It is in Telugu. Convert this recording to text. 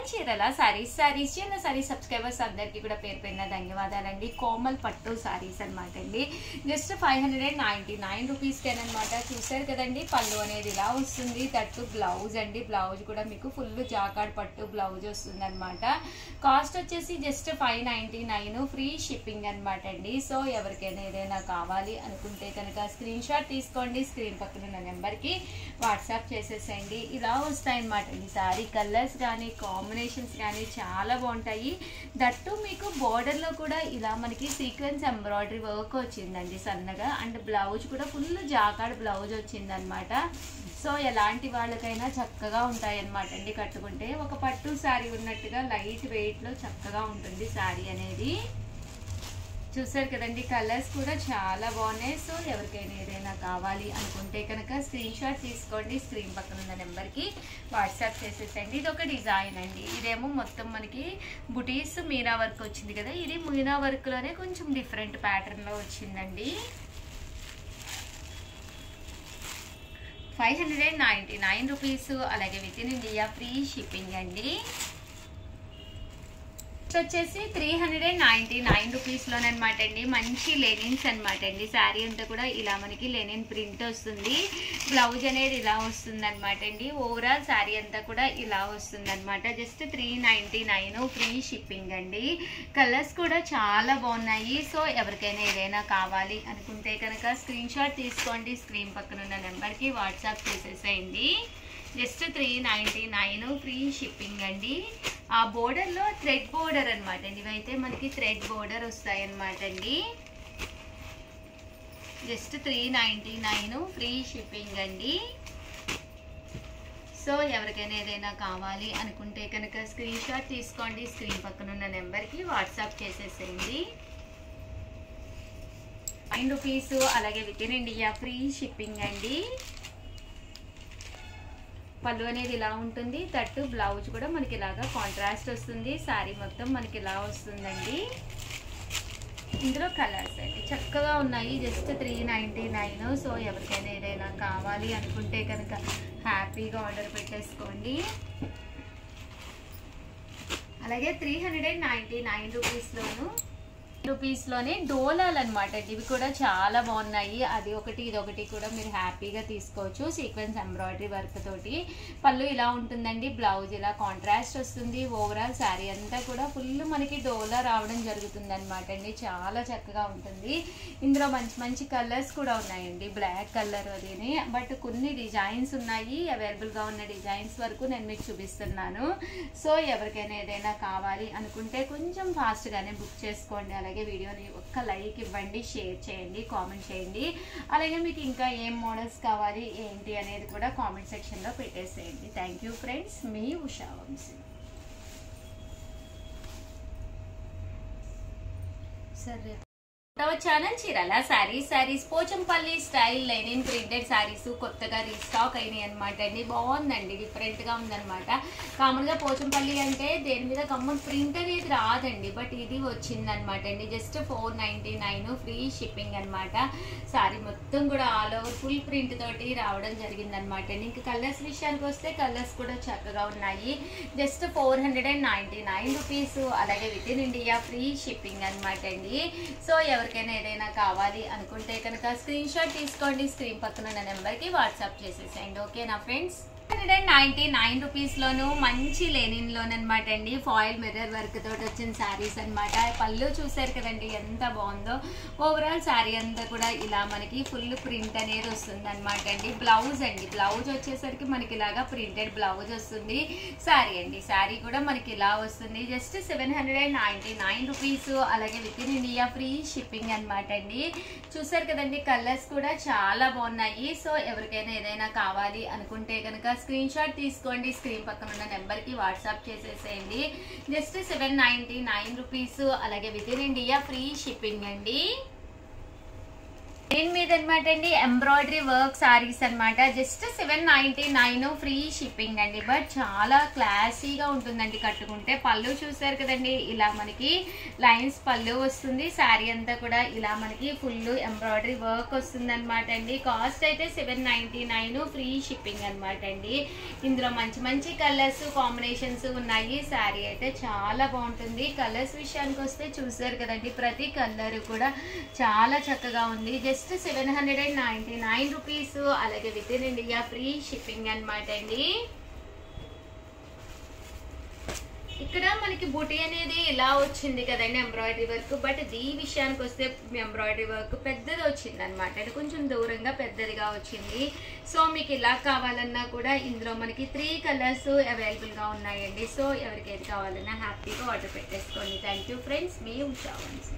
చీరల సారీస్ చీరల సారీ సబ్స్క్రైబర్స్ అందరికీ కూడా పేరు పేరున ధన్యవాదాలండి. కోమల్ పట్టు సారీస్ అనమాట అండి. జస్ట్ 599 రూపీస్కి అనమాట. చూసారు కదండి, పళ్ళు అనేది ఇలా వస్తుంది. తట్టు బ్లౌజ్ అండి. బ్లౌజ్ కూడా మీకు ఫుల్ జాకాడ్ పట్టు బ్లౌజ్ వస్తుంది అనమాట. కాస్ట్ వచ్చేసి జస్ట్ 599, ఫ్రీ షిప్పింగ్ అనమాట అండి. సో ఎవరికైనా ఏదైనా కావాలి అనుకుంటే కనుక స్క్రీన్ షాట్ తీసుకోండి. స్క్రీన్ పక్కన ఉన్న నెంబర్కి వాట్సాప్ చేసేసేయండి. ఇలా వస్తాయన్నమాట అండి. సారీ కలర్స్ కానీ కాంబినేషన్స్ కానీ చాలా బాగుంటాయి. దట్టు మీకు బోర్డర్లో కూడా ఇలా మనకి సీక్వెన్స్ ఎంబ్రాయిడరీ వర్క్ వచ్చిందండి సన్నగా. అండ్ బ్లౌజ్ కూడా ఫుల్ జాకాడ్ బ్లౌజ్ వచ్చిందనమాట. సో ఎలాంటి వాళ్ళకైనా చక్కగా ఉంటాయి అన్నమాట అండి. కట్టుకుంటే ఒక పట్టు శారీ ఉన్నట్టుగా లైట్ వెయిట్లో చక్కగా ఉంటుంది శారీ అనేది. చూసారు కదండి, కలర్స్ కూడా చాలా బాగున్నాయి. సో ఎవరికైనా ఏదైనా కావాలి అనుకుంటే కనుక స్క్రీన్ షాట్ తీసుకోండి. స్క్రీన్ పక్కన ఉన్న నెంబర్కి వాట్సాప్ చేసేసండి. ఇది ఒక డిజైన్ అండి. ఇదేమో మొత్తం మనకి బుటీస్ మీనా వర్క్ వచ్చింది కదా. ఇది మీనా వర్క్లోనే కొంచెం డిఫరెంట్ ప్యాటర్న్లో వచ్చిందండి. 599 రూపీస్. అలాగే within India free shipping అండి. వచ్చేసి 399 రూపీస్లోనమాట అండి. మంచి లెనిన్స్ అనమాట అండి. శారీ అంతా కూడా ఇలా మనకి లెనిన్ ప్రింట్ వస్తుంది. బ్లౌజ్ అనేది ఇలా వస్తుంది అనమాట అండి. ఓవరాల్ శారీ అంతా కూడా ఇలా వస్తుంది అనమాట. జస్ట్ 399, ఫ్రీ షిప్పింగ్ అండి. కలర్స్ కూడా చాలా బాగున్నాయి. సో ఎవరికైనా ఏదైనా కావాలి అనుకుంటే కనుక స్క్రీన్ షాట్ తీసుకోండి. స్క్రీన్ పక్కన ఉన్న నెంబర్కి వాట్సాప్ చేసేసేయండి. జస్ట్ 399, ఫ్రీ షిప్పింగ్ అండి. ఆ బోర్డర్లో థ్రెడ్ బోర్డర్ అనమాట అండి. ఇవైతే మనకి థ్రెడ్ బోర్డర్ వస్తాయి అనమాట అండి. జస్ట్ 399, ఫ్రీ షిప్పింగ్ అండి. సో ఎవరికైనా ఏదైనా కావాలి అనుకుంటే కనుక స్క్రీన్ షాట్ తీసుకోండి. స్క్రీన్ పక్కన ఉన్న నెంబర్కి వాట్సాప్ చేసేసేయండి. 9 రూపీస్. అలాగే within India free shipping అండి. పళ్ళు అనేది ఇలా ఉంటుంది. తట్టు బ్లౌజ్ కూడా మనకి ఇలాగా కాంట్రాస్ట్ వస్తుంది. శారీ మొత్తం మనకి ఇలా వస్తుందండి. ఇందులో కలర్స్ అండి చక్కగా ఉన్నాయి. జస్ట్ 399. సో ఎవరికైనా ఏదైనా కావాలి అనుకుంటే కనుక హ్యాపీగా ఆర్డర్ పెట్టేసుకోండి. అలాగే 399 రూపీస్లోనే డోలాలు అనమాట. ఇవి కూడా చాలా బాగున్నాయి. అది ఒకటి ఇదొకటి కూడా మీరు హ్యాపీగా తీసుకోవచ్చు. సీక్వెన్స్ ఎంబ్రాయిడరీ వర్క్ తోటి. పళ్ళు ఇలా ఉంటుందండి. బ్లౌజ్ ఇలా కాంట్రాస్ట్ వస్తుంది. ఓవరాల్ శారీ అంతా కూడా ఫుల్ మనకి డోలా రావడం జరుగుతుంది అనమాట అండి. చాలా చక్కగా ఉంటుంది. ఇందులో మంచి మంచి కలర్స్ కూడా ఉన్నాయండి. బ్లాక్ కలర్ అదిని, బట్ కొన్ని డిజైన్స్ ఉన్నాయి. అవైలబుల్గా ఉన్న డిజైన్స్ వరకు నేను మీకు చూపిస్తున్నాను. సో ఎవరికైనా ఏదైనా కావాలి అనుకుంటే కొంచెం ఫాస్ట్గానే బుక్ చేసుకోండి. అలాగే వీడియోని ఒక్క లైక్ ఇవ్వండి, షేర్ చేయండి, కామెంట్ చేయండి. అలాగే మీకు ఇంకా ఏం మోడల్స్ కావాలి ఏంటి అనేది కూడా కామెంట్ సెక్షన్లో పెట్టేసేయండి. Thank you friends. మీ ఉషా వంశీ. సరే ఛానల్ చీరల saris Pochampally style linen printed saris restock రీస్టాక్ అయినాయి అనమాట అండి. బాగుందండి, డిఫరెంట్ గా ఉందనమాట. కామన్ గా పోచంపల్లి అంటే దేని మీద కమ్మన్ ప్రింట్ అనేది రాదండి, బట్ ఇది వచ్చిందనమాట అండి. జస్ట్ 499, ఫ్రీ షిప్పింగ్ అనమాట. సారీ మొత్తం కూడా ఆల్ ఓవర్ ఫుల్ ప్రింట్ తోటి రావడం జరిగిందనమాట అండి. ఇంకా కలర్స్ విషయానికి వస్తే కలర్స్ కూడా చక్కగా ఉన్నాయి. Just 499 rupees. అలాగే within India free shipping అనమాట అండి. సో ఎవరికైనా ఏదైనా కావాలి అనుకుంటే కనుక స్క్రీన్ షాట్ తీసుకోండి. స్క్రీన్ పక్కన ఉన్న నెంబర్కి వాట్సాప్ చేసేసేయండి. ఓకేనా ఫ్రెండ్స్. 199 రూపీస్లోను మంచి లెనిన్లోనమాట అండి. ఫాయిల్ మిర్రర్ వర్క్ తోటి వచ్చిన శారీస్ అనమాట. పళ్ళు చూసారు కదండి ఎంత బాగుందో. ఓవరాల్ శారీ అంతా కూడా ఇలా మనకి ఫుల్ ప్రింట్ అనేది వస్తుంది అనమాట అండి. బ్లౌజ్ వచ్చేసరికి మనకి ఇలాగా ప్రింటెడ్ బ్లౌజ్ వస్తుంది. శారీ అండి, శారీ కూడా మనకి ఇలా వస్తుంది. Just 799 rupees. అలాగే within India free shipping అనమాట అండి. చూసారు కదండి, కలర్స్ కూడా చాలా బాగున్నాయి. సో ఎవరికైనా ఏదైనా కావాలి అనుకుంటే కనుక స్క్రీన్ షాట్ తీసుకోండి. స్క్రీన్ పక్కన ఉన్న నెంబర్కి వాట్సాప్ చేసేసేయండి. Just 799 rupees. అలాగే within India free shipping అండి. దీని మీద అనమాట అండి ఎంబ్రాయిడరీ వర్క్ సారీస్ అనమాట. జస్ట్ 799 ఫ్రీ షిప్పింగ్ అండి. బట్ చాలా క్లాసీగా ఉంటుందండి కట్టుకుంటే. పళ్ళు చూసారు కదండి, ఇలా మనకి లైన్స్ పళ్ళు వస్తుంది. శారీ అంతా కూడా ఇలా మనకి ఫుల్ ఎంబ్రాయిడరీ వర్క్ వస్తుంది అనమాట అండి. కాస్ట్ అయితే 799 ఫ్రీ షిప్పింగ్ అనమాట అండి. ఇందులో మంచి మంచి కలర్స్ కాంబినేషన్స్ ఉన్నాయి. శారీ అయితే చాలా బాగుంటుంది. కలర్స్ విషయానికి వస్తే చూసారు కదండి, ప్రతి కలర్ కూడా చాలా చక్కగా ఉంది. Just 799 rupees. అలాగే within India free shipping అనమాట అండి. ఇక్కడ మనకి బుటీ అనేది ఇలా వచ్చింది కదండి ఎంబ్రాయిడరీ వర్క్. బట్ ఈ విషయానికి వస్తే ఎంబ్రాయిడరీ వర్క్ పెద్దది వచ్చింది అనమాట. అంటే కొంచెం దూరంగా పెద్దదిగా వచ్చింది. సో మీకు ఇలా కావాలన్నా కూడా ఇందులో మనకి 3 కలర్స్ అవైలబుల్గా ఉన్నాయండి. సో ఎవరికైతే కావాలన్నా హ్యాపీగా ఆర్డర్ పెట్టేసుకోండి. థ్యాంక్ యూ ఫ్రెండ్స్, మీ ఉషా వంశీ.